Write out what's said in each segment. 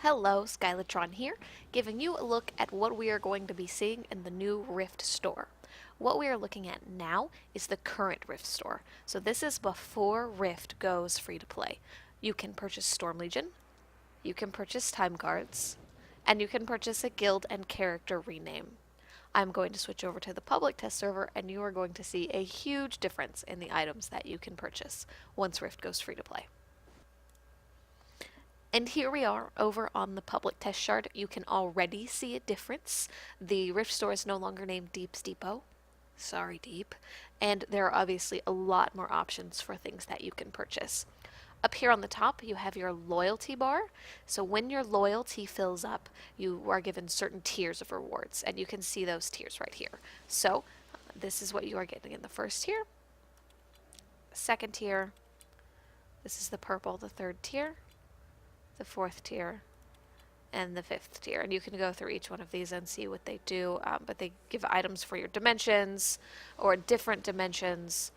Hello, Trion here, giving you a look at what we are going to be seeing in the new Rift store. What we are looking at now is the current Rift store. So this is before Rift goes free to play. You can purchase Storm Legion, you can purchase time cards, and you can purchase a guild and character rename. I'm going to switch over to the public test server and you are going to see a huge difference in the items that you can purchase once Rift goes free to play. And here we are over on the public test shard. You can already see a difference. The Rift store is no longer named Deep's Depot. Sorry, Deep. And there are obviously a lot more options for things that you can purchase. Up here on the top, you have your loyalty bar. So when your loyalty fills up, you are given certain tiers of rewards, and you can see those tiers right here. So this is what you are getting in the first tier, second tier, this is the purple, the third tier, the fourth tier, and the fifth tier. And you can go through each one of these and see what they do, but they give items for your dimensions or different dimensions,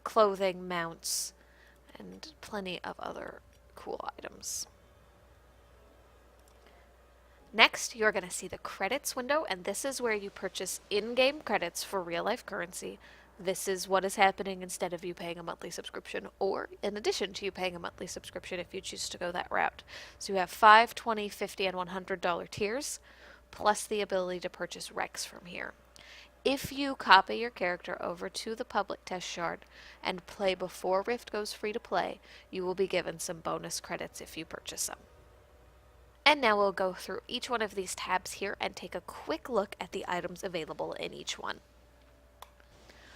clothing, mounts, and plenty of other cool items. Next, you're going to see the credits window, and this is where you purchase in-game credits for real-life currency. This is what is happening instead of you paying a monthly subscription, or in addition to you paying a monthly subscription if you choose to go that route. So you have $5, $20, $50, and $100 tiers, plus the ability to purchase Rex from here. If you copy your character over to the public test shard and play before Rift goes free to play, you will be given some bonus credits if you purchase them. And now we'll go through each one of these tabs here and take a quick look at the items available in each one.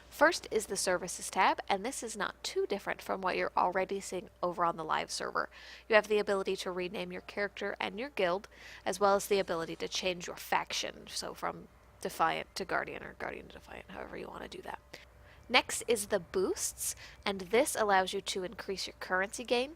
First is the Services tab, and this is not too different from what you're already seeing over on the live server. You have the ability to rename your character and your guild, as well as the ability to change your faction, so from Defiant to Guardian, or Guardian to Defiant, however you want to do that. Next is the Boosts, and this allows you to increase your currency gain,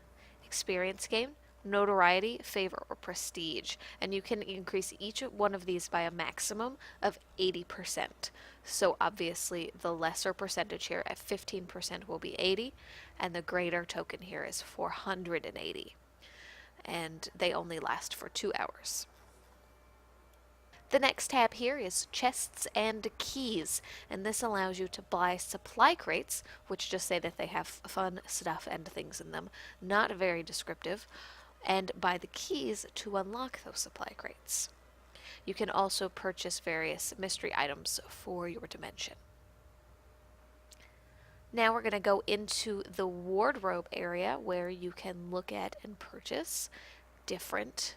experience gain, notoriety, favor, or prestige, and you can increase each one of these by a maximum of 80%. So obviously the lesser percentage here at 15% will be 80, and the greater token here is 480, and they only last for 2 hours. The next tab here is chests and keys, and this allows you to buy supply crates, which just say that they have fun stuff and things in them, not very descriptive, and buy the keys to unlock those supply crates. You can also purchase various mystery items for your dimension. Now we're going to go into the wardrobe area where you can look at and purchase different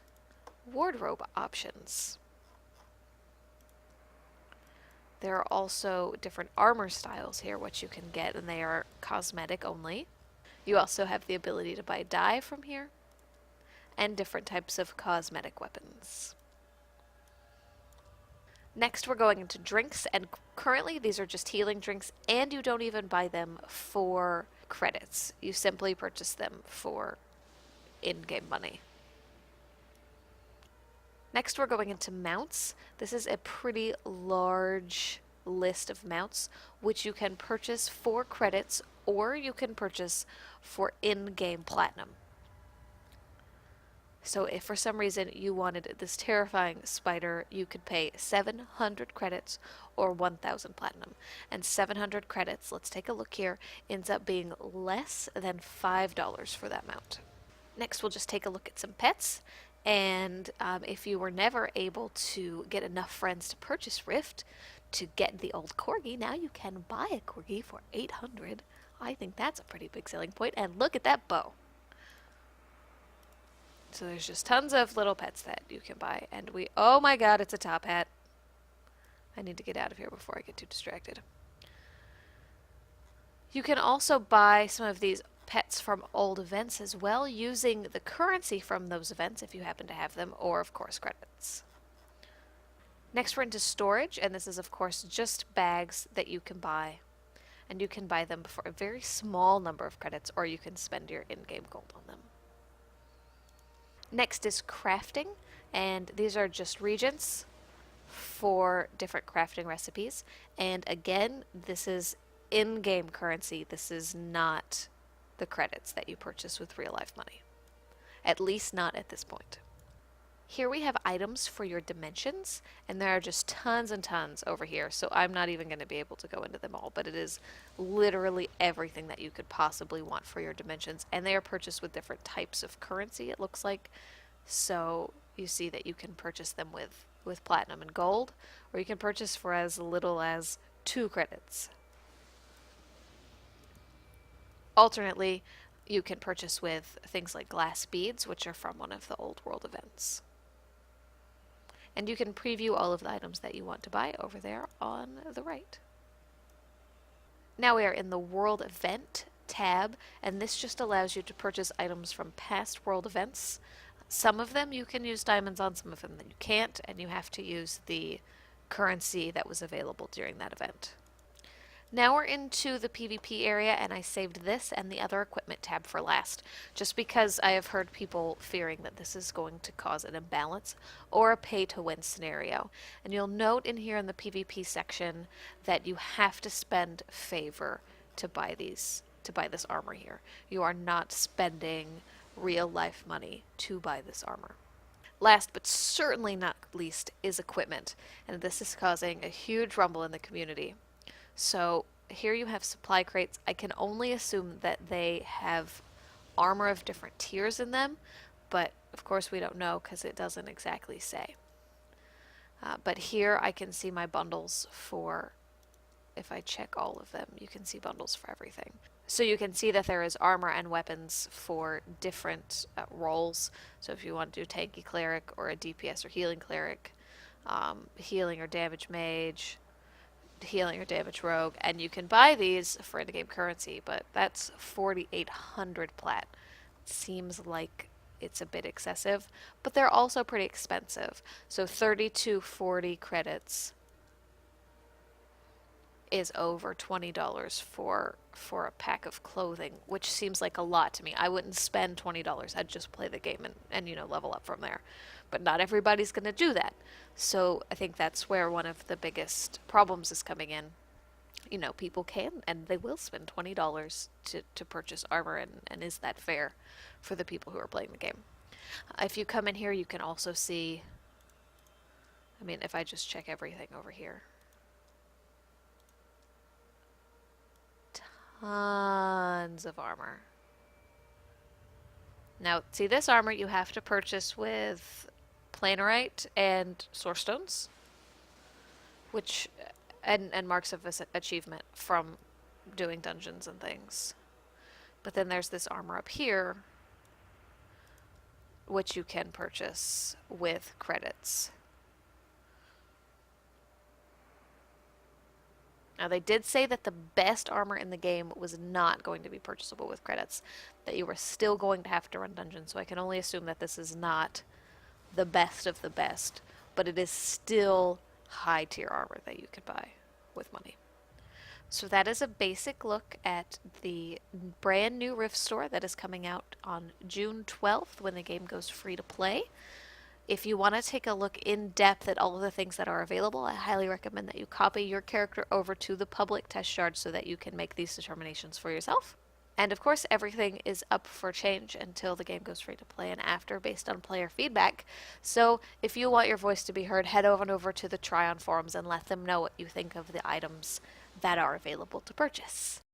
wardrobe options. There are also different armor styles here, which you can get, and they are cosmetic only. You also have the ability to buy dye from here, and different types of cosmetic weapons. Next, we're going into drinks, and currently these are just healing drinks, and you don't even buy them for credits. You simply purchase them for in-game money. Next, we're going into mounts. This is a pretty large list of mounts, which you can purchase for credits, or you can purchase for in-game platinum. So if for some reason you wanted this terrifying spider, you could pay 700 credits or 1,000 platinum. And 700 credits, let's take a look here, ends up being less than $5 for that mount. Next, we'll just take a look at some pets. And if you were never able to get enough friends to purchase Rift to get the old corgi, now you can buy a corgi for 800. I think that's a pretty big selling point. And look at that bow. So there's just tons of little pets that you can buy. And oh my god, it's a top hat. I need to get out of here before I get too distracted. You can also buy some of these pets from old events as well, using the currency from those events if you happen to have them, or of course credits. Next we're into storage, and this is of course just bags that you can buy. And you can buy them for a very small number of credits, or you can spend your in-game gold on them. Next is crafting, and these are just regents for different crafting recipes. And again, this is in-game currency. This is not the credits that you purchase with real-life money. At least not at this point. Here we have items for your dimensions, and there are just tons and tons over here, so I'm not even going to be able to go into them all, but it is literally everything that you could possibly want for your dimensions, and they are purchased with different types of currency, it looks like. So you see that you can purchase them with platinum and gold, or you can purchase for as little as 2 credits. Alternately, you can purchase with things like glass beads, which are from one of the old world events. And you can preview all of the items that you want to buy over there on the right. Now we are in the World Event tab, and this just allows you to purchase items from past world events. Some of them you can use diamonds on, some of them that you can't, and you have to use the currency that was available during that event. Now we're into the PvP area, and I saved this and the other equipment tab for last, just because I have heard people fearing that this is going to cause an imbalance or a pay-to-win scenario. And you'll note in here in the PvP section that you have to spend favor to buy this armor here. You are not spending real life money to buy this armor. Last but certainly not least is equipment, and this is causing a huge rumble in the community. So here you have supply crates. I can only assume that they have armor of different tiers in them, but of course we don't know because it doesn't exactly say. But here I can see my bundles for, if I check all of them, you can see bundles for everything. So you can see that there is armor and weapons for different roles. So if you want to do tanky cleric or a DPS or healing cleric, healing or damage mage, healing or damage rogue, and you can buy these for in-game currency, but that's 4,800 plat. Seems like it's a bit excessive, but they're also pretty expensive. So 30 to 40 credits is over $20 for a pack of clothing, which seems like a lot to me. I wouldn't spend $20. I'd just play the game and level up from there. But not everybody's going to do that. So I think that's where one of the biggest problems is coming in. People can and they will spend $20 to purchase armor, and is that fair for the people who are playing the game? If you come in here, you can also see, if I just check everything over here, tons of armor. Now, see, this armor you have to purchase with planarite and source stones, which and marks of achievement from doing dungeons and things. But then there's this armor up here, which you can purchase with credits. Now, they did say that the best armor in the game was not going to be purchasable with credits, that you were still going to have to run dungeons, so I can only assume that this is not the best of the best, but it is still high tier armor that you could buy with money. So that is a basic look at the brand new Rift store that is coming out on June 12th when the game goes free to play. If you want to take a look in depth at all of the things that are available, I highly recommend that you copy your character over to the public test shard so that you can make these determinations for yourself. And of course, everything is up for change until the game goes free to play and after, based on player feedback. So if you want your voice to be heard, head over to the Trion forums and let them know what you think of the items that are available to purchase.